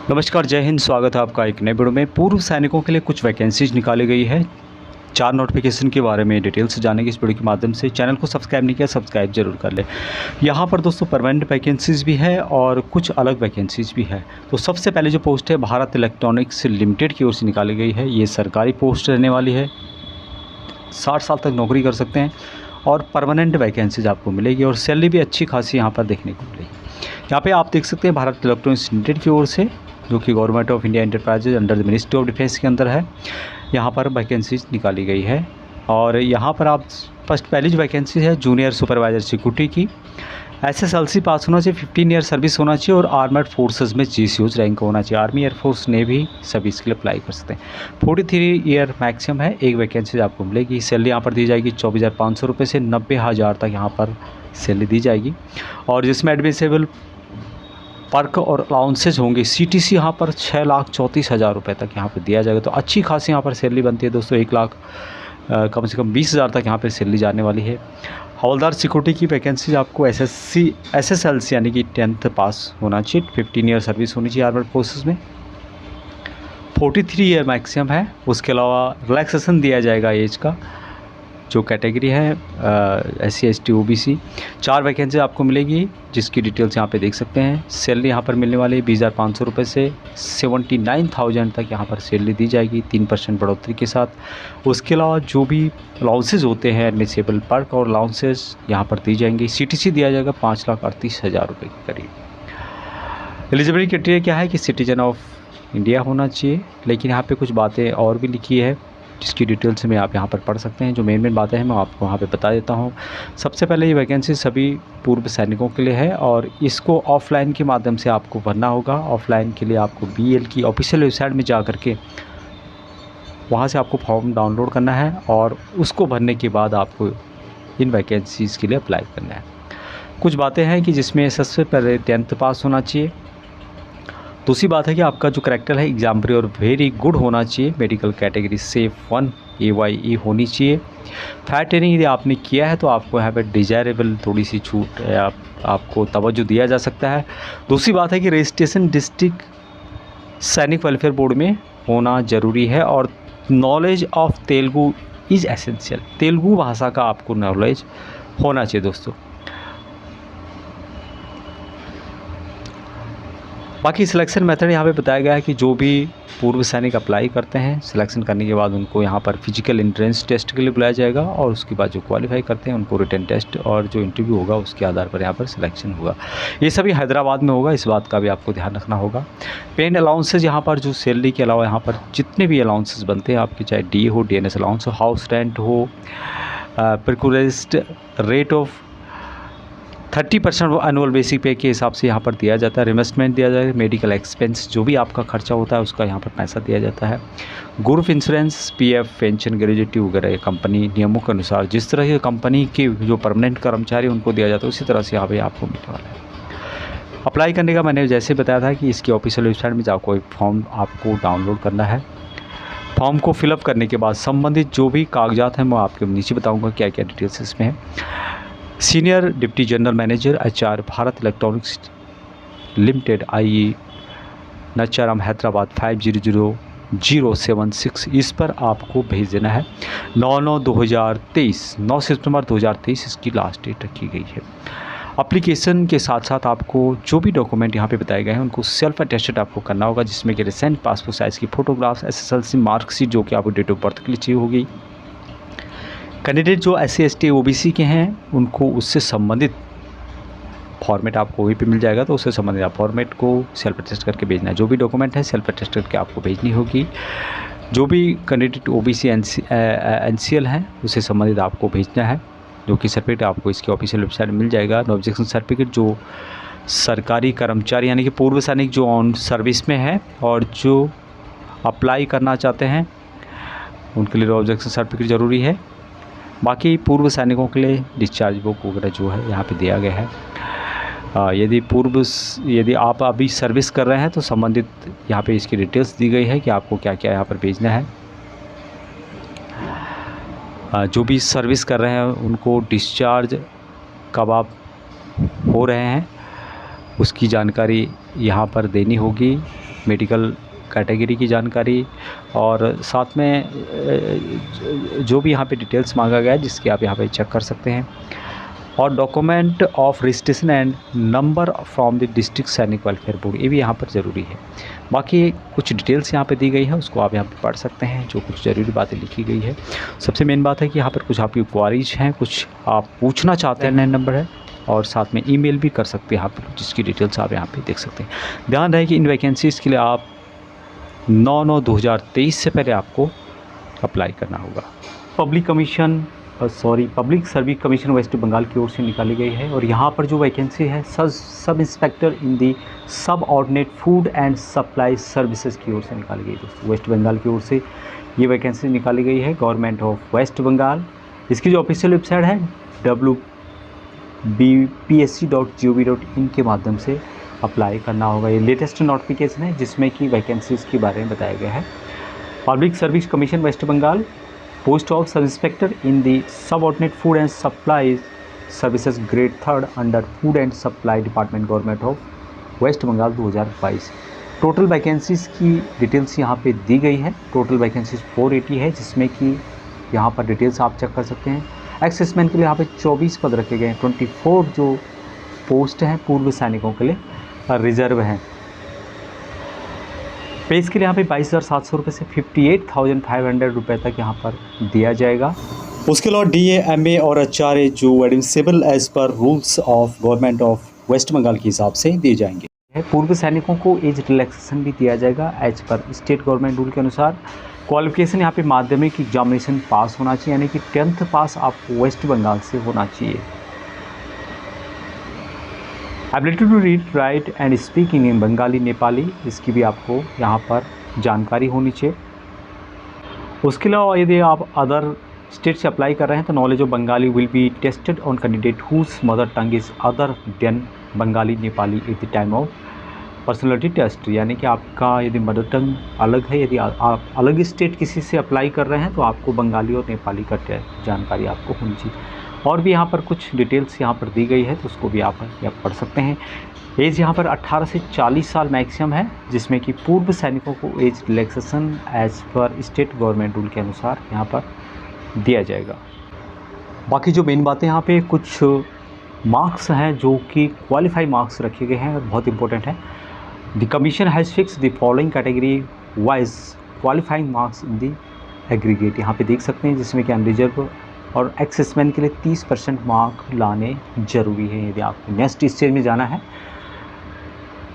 नमस्कार, जय हिंद। स्वागत है आपका एक नए वीडियो में। पूर्व सैनिकों के लिए कुछ वैकेंसीज निकाली गई है। 4 नोटिफिकेशन के बारे में डिटेल से जानेंगे इस वीडियो के माध्यम से। चैनल को सब्सक्राइब नहीं किया, सब्सक्राइब जरूर कर ले। यहाँ पर दोस्तों परमानेंट वैकेंसीज भी है और कुछ अलग वैकेंसीज भी है। तो सबसे पहले जो पोस्ट है भारत इलेक्ट्रॉनिक्स लिमिटेड की ओर से निकाली गई है। ये सरकारी पोस्ट रहने वाली है। 60 साल तक नौकरी कर सकते हैं और परमानेंट वैकेंसीज आपको मिलेगी और सैलरी भी अच्छी खासी यहाँ पर देखने को मिलेगी। यहाँ पे आप देख सकते हैं भारत इलेक्ट्रॉनिक्स लिमिटेड की ओर से, जो कि government of India enterprises under the ministry of defence के अंदर है। यहाँ पर वैकेंसीज निकाली गई है और यहाँ पर आप पहली जो वैकेंसी है जूनियर सुपरवाइजर सिक्योरिटी की, SSLC पास होना चाहिए, 15 ईयर सर्विस होना चाहिए और आर्मर्ड फोर्सेस में GCOs रैंक होना चाहिए। आर्मी एयरफोर्स ने भी सभी इसके लिए अप्लाई कर सकते हैं। 43 ईयर मैक्सिमम है। एक वैकेंसी आपको मिलेगी। सैलरी यहाँ पर दी जाएगी 24,500 रुपये से 90,000 तक यहाँ पर सैलरी दी जाएगी और जिसमें एडमिसेबल पर्क और अलाउंसेज होंगे। CTC यहाँ पर 6,34,000 रुपये तक यहाँ पर दिया जाएगा। तो अच्छी खासी यहाँ पर सैलरी बनती है दोस्तों। 1 लाख कम से कम 20,000 तक यहाँ पर सैलरी जाने वाली है। हवलदार सिक्योरिटी की वैकेंसी आपको SSLC यानी कि 10th पास होना चाहिए, 15 ईयर सर्विस होनी चाहिए आर्मर्ड फोर्सेस में। 43 ईयर मैक्सिमम है। उसके अलावा रिलैक्सेशन दिया जाएगा एज का, जो कैटेगरी है SC ST OBC। 4 वैकेंसी आपको मिलेगी जिसकी डिटेल्स यहाँ पे देख सकते हैं। सैलरी यहाँ पर मिलने वाली है 20,500 रुपये से 79,000 तक यहाँ पर सैलरी दी जाएगी 3% बढ़ोतरी के साथ। उसके अलावा जो भी अलाउंसेज होते हैं एडमिसेबल पर्क और अलाउंसेज यहाँ पर दी जाएंगी। CTC दिया जाएगा 5,38,000 रुपये के करीब। एलिजिबिलिटी क्राइटेरिया क्या है कि सिटीजन ऑफ इंडिया होना चाहिए, लेकिन यहाँ पर कुछ बातें और भी लिखी है जिसकी डिटेल्स में आप यहाँ पर पढ़ सकते हैं। जो मेन बातें हैं मैं आपको वहाँ पे बता देता हूँ। सबसे पहले ये वैकेंसी सभी पूर्व सैनिकों के लिए है और इसको ऑफलाइन के माध्यम से आपको भरना होगा। ऑफलाइन के लिए आपको BL की ऑफिशियल वेबसाइट में जा कर के वहाँ से आपको फॉर्म डाउनलोड करना है और उसको भरने के बाद आपको इन वैकेंसीज़ के लिए अप्लाई करना है। कुछ बातें हैं कि जिसमें सबसे पहले 10th पास होना चाहिए। दूसरी बात है कि आपका जो करैक्टर है एग्जाम्पल और वेरी गुड होना चाहिए। मेडिकल कैटेगरी से 1 AYE होनी चाहिए। फायर ट्रेनिंग यदि आपने किया है तो आपको यहाँ पर डिजायरेबल थोड़ी सी छूट आपको तवज्जो दिया जा सकता है। दूसरी बात है कि रजिस्ट्रेशन डिस्ट्रिक्ट सैनिक वेलफेयर बोर्ड में होना ज़रूरी है और knowledge of Telugu is essential. Telugu भाषा का आपको नॉलेज होना चाहिए दोस्तों। बाकी सिलेक्शन मेथड यहाँ पे बताया गया है कि जो भी पूर्व सैनिक अप्लाई करते हैं, सिलेक्शन करने के बाद उनको यहाँ पर फिजिकल एंट्रेंस टेस्ट के लिए बुलाया जाएगा और उसके बाद जो क्वालिफाई करते हैं उनको रिटन टेस्ट और जो इंटरव्यू होगा उसके आधार पर यहाँ पर सिलेक्शन होगा। ये सभी हैदराबाद में होगा, इस बात का भी आपको ध्यान रखना होगा। पेन अलाउंसेज यहाँ पर जो सैलरी के अलावा यहाँ पर जितने भी अलाउंसेज बनते हैं आपके, चाहे DA हो, DNS अलाउंस हो, हाउस रेंट हो, प्रिक्यूरेस्ट रेट ऑफ 30% एनुअल बेसिक पे के हिसाब से यहाँ पर दिया जाता है। रिमेस्टमेंट दिया जाता है। मेडिकल एक्सपेंस जो भी आपका खर्चा होता है उसका यहाँ पर पैसा दिया जाता है। Group insurance, PF, pension, gratuity वगैरह कंपनी नियमों के अनुसार जिस तरह की कंपनी के जो परमानेंट कर्मचारी उनको दिया जाता है उसी तरह से यहाँ पर आपको मिलने वाला है। अप्लाई करने का मैंने जैसे बताया था कि इसकी ऑफिशियल वेबसाइट में जाकर कोई फॉर्म आपको डाउनलोड करना है। फॉर्म को फिलअप करने के बाद संबंधित जो भी कागजात हैं मैं आपके नीचे बताऊँगा क्या क्या डिटेल्स इसमें है। Senior deputy general manager HR Bharat electronics limited IE Nacharam Hyderabad 500076, इस पर आपको भेज देना है। 9/9/2023 9 सितंबर 2023 इसकी लास्ट डेट रखी गई है। एप्लीकेशन के साथ साथ आपको जो भी डॉक्यूमेंट यहाँ पे बताए गए हैं उनको सेल्फ अटेस्टेड आपको करना होगा, जिसमें कि रिसेंट पासपोर्ट साइज़ की फ़ोटोग्राफ्स, SSLC मार्कशीट जो कि आपको डेट ऑफ बर्थ के लिए चाहिए होगी। कैंडिडेट जो SC ST OBC के हैं उनको उससे संबंधित फॉर्मेट आपको वहीं पे मिल जाएगा, तो उससे संबंधित आप फॉर्मेट को सेल्फ अटेस्ट करके भेजना है। जो भी डॉक्यूमेंट है सेल्फ अटेस्ट करके आपको भेजनी होगी। जो भी कैंडिडेट OBC NCL हैं उससे संबंधित आपको भेजना है, जो कि सर्टिफिकेट आपको इसकी ऑफिशियल वेबसाइट में मिल जाएगा। नो ऑब्जेक्शन सर्टिफिकेट जो सरकारी कर्मचारी यानी कि पूर्व सैनिक जो ऑन सर्विस में है और जो अप्लाई करना चाहते हैं उनके लिए नो ऑब्जेक्शन सर्टिफिकेट ज़रूरी है। बाकी पूर्व सैनिकों के लिए डिस्चार्ज बुक वगैरह जो है यहाँ पे दिया गया है। यदि आप अभी सर्विस कर रहे हैं तो संबंधित यहाँ पे इसकी डिटेल्स दी गई है कि आपको क्या क्या यहाँ पर भेजना है। जो भी सर्विस कर रहे हैं उनको डिस्चार्ज कब आप हो रहे हैं उसकी जानकारी यहाँ पर देनी होगी। मेडिकल कैटेगरी की जानकारी और साथ में जो भी यहाँ पे डिटेल्स मांगा गया है जिसकी आप यहाँ पे चेक कर सकते हैं, और document of registration and number from the district सैनिक वेलफेयर बोर्ड, ये भी यहाँ पर ज़रूरी है। बाकी कुछ डिटेल्स यहाँ पे दी गई है, उसको आप यहाँ पे पढ़ सकते हैं, जो कुछ ज़रूरी बातें लिखी गई है। सबसे मेन बात है कि यहाँ पर कुछ आपकी क्वारीज हैं, कुछ आप पूछना चाहते हैं, नया नंबर है, और साथ में ईमेल भी कर सकते हैं यहाँ पर, जिसकी डिटेल्स आप यहाँ पे देख सकते हैं। ध्यान रहे कि इन वैकेंसीज़ के लिए आप 9/9/2023 से पहले आपको अप्लाई करना होगा। Public service commission waste Bengal की ओर से निकाली गई है, और यहाँ पर जो वैकेंसी है सब inspector in the subordinate food and supply services की ओर से निकाली गई। दोस्तों वेस्ट बंगाल की ओर से ये वैकेंसी निकाली गई है, गवर्नमेंट ऑफ वेस्ट बंगाल। इसकी जो ऑफिशियल वेबसाइट है wbpsc.gov.in के माध्यम से अप्लाई करना होगा। ये लेटेस्ट नोटिफिकेशन है जिसमें कि वैकेंसीज़ के बारे में बताया गया है। Public service commission waste Bengal, post of sub inspector in the subordinate food and supply services grade 3 under food and supply department government of waste Bengal 2022। Total vacancies की डिटेल्स यहाँ पे दी गई है। टोटल वैकेंसीज 480 है, जिसमें कि यहाँ पर डिटेल्स आप चेक कर सकते हैं। एक्सेसमेंट के लिए यहाँ पे 24 पद रखे गए हैं। 24 जो पोस्ट हैं पूर्व सैनिकों के लिए रिजर्व हैं। पेज के लिए यहाँ पे 22,700 रुपये से 58,500 रुपये तक यहाँ पर दिया जाएगा। उसके अलावा DA, MA और HRA जो admissible as per rules of government of waste Bengal के हिसाब से दिए जाएंगे। पूर्व सैनिकों को एज रिलैक्सेशन भी दिया जाएगा as per state government rule के अनुसार। क्वालिफिकेशन यहाँ पे माध्यमिक एग्जामिनेशन पास होना चाहिए, यानी कि 10th पास आपको वेस्ट बंगाल से होना चाहिए। Ability to read, write and speak in Bengali, Nepali, इसकी भी आपको यहाँ पर जानकारी होनी चाहिए। उसके अलावा यदि आप अदर स्टेट से अप्लाई कर रहे हैं तो knowledge of Bengali will be tested on candidate whose mother tongue is other than Bengali Nepali at the time of personality test, यानी कि आपका यदि मदर टंग अलग है, यदि आप अलग स्टेट किसी से अप्लाई कर रहे हैं तो आपको बंगाली और नेपाली का जानकारी आपको होनी चाहिए। और भी यहाँ पर कुछ डिटेल्स यहाँ पर दी गई है, तो उसको भी आप पढ़ सकते हैं। एज यहाँ पर 18 से 40 साल मैक्सिमम है, जिसमें कि पूर्व सैनिकों को age relaxation as per state government rule के अनुसार यहाँ पर दिया जाएगा। बाकी जो मेन बातें यहाँ पे कुछ मार्क्स हैं जो कि क्वालिफाई मार्क्स रखे गए हैं, बहुत इंपॉर्टेंट है। The commission has fix the following category wise qualifying marks in the aggregate, यहाँ पे देख सकते हैं, जिसमें कि अनरिजर्व और एक्सेसमेंट के लिए 30% मार्क लाने ज़रूरी है। यदि आपको नेक्स्ट स्टेज में जाना है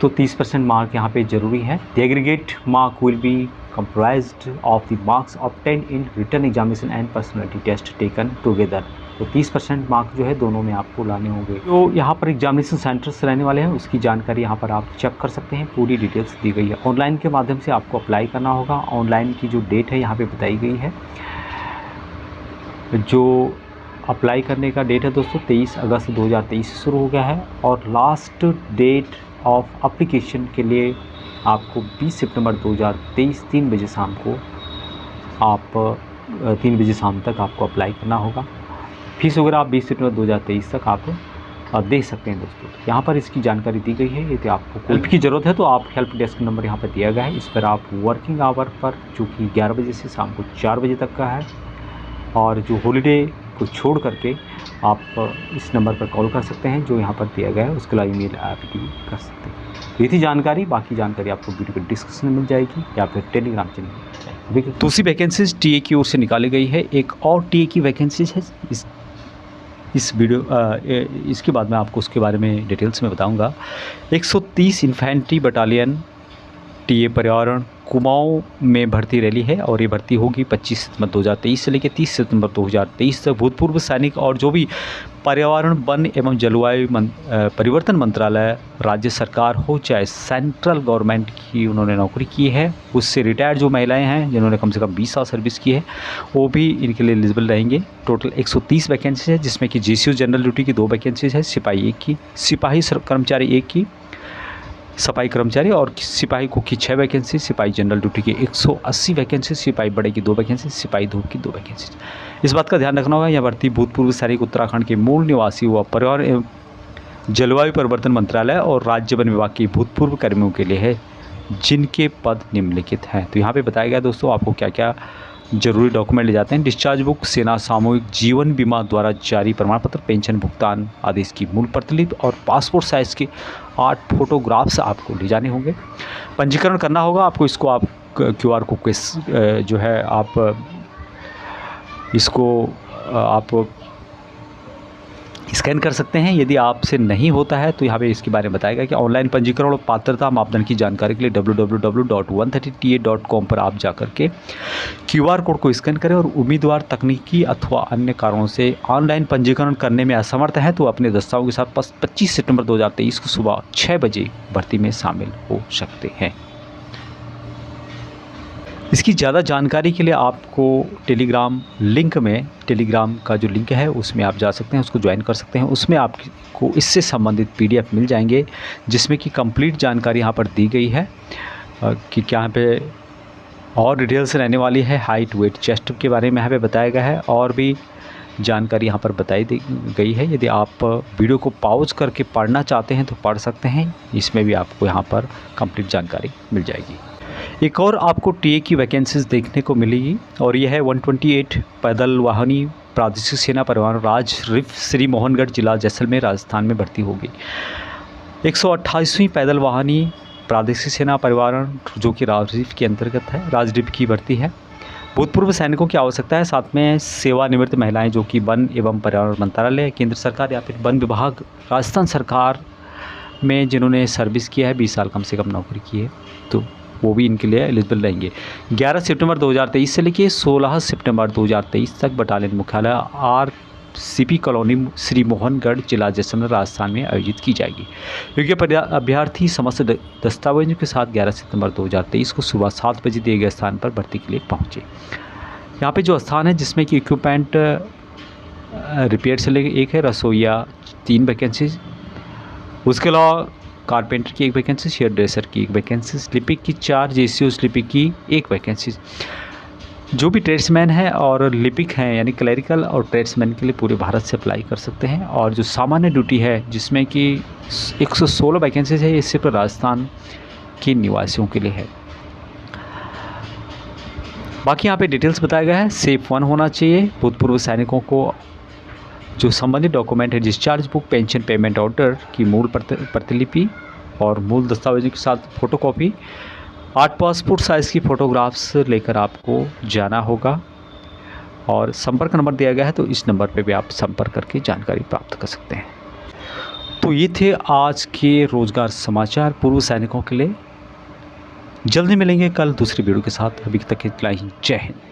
तो 30% मार्क यहाँ पे ज़रूरी है। The aggregate mark will be comprised of the marks obtained in written examination and personality test taken together। तो 30% मार्क जो है दोनों में आपको लाने होंगे। तो यहाँ पर एग्जामिनेशन सेंटर्स रहने वाले हैं, उसकी जानकारी यहाँ पर आप चेक कर सकते हैं, पूरी डिटेल्स दी गई है। ऑनलाइन के माध्यम से आपको अप्लाई करना होगा। ऑनलाइन की जो डेट है यहाँ पे बताई गई है। जो अप्लाई करने का डेट है दोस्तों 23 अगस्त 2023 से शुरू हो गया है, और लास्ट डेट ऑफ एप्लीकेशन के लिए आपको 20 सितंबर 2023 3 बजे शाम को 3 बजे शाम तक आपको अप्लाई करना होगा। फीस वगैरह आप 20 सितंबर 2023 तक आप दे सकते हैं दोस्तों। यहाँ पर इसकी जानकारी दी गई है। यदि आपको हेल्प की ज़रूरत है तो आप हेल्प डेस्क नंबर यहाँ पर दिया गया है, इस पर आप वर्किंग आवर पर, जो कि 11 बजे से शाम को 4 बजे तक का है, और जो हॉलीडे को छोड़ करके आप इस नंबर पर कॉल कर सकते हैं जो यहाँ पर दिया गया है। उसके अलावा ईमेल आप भी कर सकते हैं। ये थी जानकारी, बाकी जानकारी आपको वीडियो के डिस्क्रिप्शन में मिल जाएगी या फिर टेलीग्राम चैनल में। दूसरी वैकेंसीज टीए की ओर से निकाली गई है। एक और टीए की वैकेंसीज है इस वीडियो इसके बाद मैं आपको उसके बारे में डिटेल्स में बताऊंगा। 130 इन्फेंट्री बटालियन टीए पर्यावरण कुमाऊं में भर्ती रैली है, और ये भर्ती होगी 25 सितंबर 2023 से लेकर 30 सितंबर 2023 तक। भूतपूर्व सैनिक और जो भी पर्यावरण, वन एवं जलवायु परिवर्तन मंत्रालय, राज्य सरकार हो चाहे सेंट्रल गवर्नमेंट की उन्होंने नौकरी की है, उससे रिटायर्ड जो महिलाएं हैं जिन्होंने कम से कम 20 साल सर्विस की है, वो भी इनके लिए एलिजिबल रहेंगे। टोटल 130 वैकेंसी है, जिसमें कि GCU जनरल ड्यूटी की 2 वैकेंसीज है, सिपाही 1 की, सिपाही कर्मचारी 1 की, सफाई कर्मचारी और सिपाही को की 6 वैकेंसी, सिपाही जनरल ड्यूटी की 180 वैकेंसी, सिपाही बड़े की 2 वैकेंसी, सिपाही धूप की 2 वैकेंसी। इस बात का ध्यान रखना होगा, यह भर्ती भूतपूर्व सैनिक, उत्तराखंड के मूल निवासी व पर्यावरण एवं जलवायु परिवर्तन मंत्रालय और राज्य वन विभाग के भूतपूर्व कर्मियों के लिए है, जिनके पद निम्नलिखित हैं। तो यहाँ पे बताया गया दोस्तों आपको क्या क्या जरूरी डॉक्यूमेंट ले जाते हैं। डिस्चार्ज बुक, सेना सामूहिक जीवन बीमा द्वारा जारी प्रमाण पत्र, पेंशन भुगतान आदेश की मूल प्रतिलिपि और पासपोर्ट साइज़ के 8 फोटोग्राफ्स आपको ले जाने होंगे। पंजीकरण करना होगा आपको, इसको आप QR कोड जो है आप इसको आप स्कैन कर सकते हैं। यदि आपसे नहीं होता है तो यहाँ पे इसके बारे में बताएगा कि ऑनलाइन पंजीकरण और पात्रता मापदंड की जानकारी के लिए www.130ta.com पर आप जाकर के QR कोड को स्कैन करें और उम्मीदवार तकनीकी अथवा अन्य कारणों से ऑनलाइन पंजीकरण करने में असमर्थ हैं तो अपने दस्तावेज़ों के साथ 25 सितंबर 2023 को सुबह 6 बजे भर्ती में शामिल हो सकते हैं। इसकी ज़्यादा जानकारी के लिए आपको टेलीग्राम का जो लिंक है उसमें आप जा सकते हैं, उसको ज्वाइन कर सकते हैं। उसमें आपको इससे संबंधित PDF मिल जाएंगे जिसमें कि कंप्लीट जानकारी यहाँ पर दी गई है कि क्या यहाँ पे और डिटेल्स रहने वाली है। हाइट, वेट, चेस्ट के बारे में यहाँ पे बताया गया है और भी जानकारी यहाँ पर बताई गई है। यदि आप वीडियो को पॉज करके पढ़ना चाहते हैं तो पढ़ सकते हैं, इसमें भी आपको यहाँ पर कंप्लीट जानकारी मिल जाएगी। एक और आपको TA की वैकेंसीज देखने को मिलेगी और यह है 128 पैदल वाहनी प्रादेशिक सेना परिवहन राज रिफ श्री मोहनगढ़ जिला जैसलमेर राजस्थान में भर्ती होगी। 128वीं पैदल वाहनी प्रादेशिक सेना परिवहन जो कि राजरिफ के अंतर्गत है, राजरिफ की भर्ती है। भूतपूर्व सैनिकों की आवश्यकता है, साथ में सेवानिवृत्त महिलाएं जो कि वन एवं पर्यावरण मंत्रालय, केंद्र सरकार या फिर वन विभाग, राजस्थान सरकार में जिन्होंने सर्विस किया है, 20 साल कम से कम नौकरी की है, तो वो भी इनके लिए एलिजिबल रहेंगे। 11 सितंबर 2023 से लेकर 16 सितंबर 2023 तक बटालियन मुख्यालय RCP कॉलोनी श्री मोहनगढ़ जिला जैसलमेर राजस्थान में आयोजित की जाएगी। योग्य अभ्यर्थी समस्त दस्तावेजों के साथ 11 सितंबर 2023 को सुबह 7 बजे दिए गए स्थान पर भर्ती के लिए पहुँचे। यहाँ पे जो स्थान है जिसमें कि इक्विपमेंट रिपेयर से लेकर एक है, रसोईया 3 वैकेंसीज, उसके अलावा कारपेंटर की 1 वैकेंसी, शेयर ड्रेसर की 1 वैकेंसी, स्लीपिंग की 4, JCO स्लीपिंग की 1 वैकेंसी। जो भी ट्रेड्समैन है और लिपिक हैं यानी क्लरिकल और ट्रेड्समैन के लिए पूरे भारत से अप्लाई कर सकते हैं। और जो सामान्य ड्यूटी है जिसमें कि 116 वैकेंसीज है, ये सिर्फ राजस्थान के निवासियों के लिए है। बाकी यहाँ पे डिटेल्स बताया गया है। सेफ 1 होना चाहिए। भूतपूर्व सैनिकों को जो संबंधित डॉक्यूमेंट है, discharge book, pension payment order की मूल प्रतिलिपि और मूल दस्तावेजों के साथ फ़ोटोकॉपी, 8 पासपोर्ट साइज़ की फ़ोटोग्राफ्स लेकर आपको जाना होगा और संपर्क नंबर दिया गया है, तो इस नंबर पे भी आप संपर्क करके जानकारी प्राप्त कर सकते हैं। तो ये थे आज के रोज़गार समाचार पूर्व सैनिकों के लिए। जल्दी मिलेंगे कल दूसरी वीडियो के साथ। अभी तक इतना ही। जय हिंद।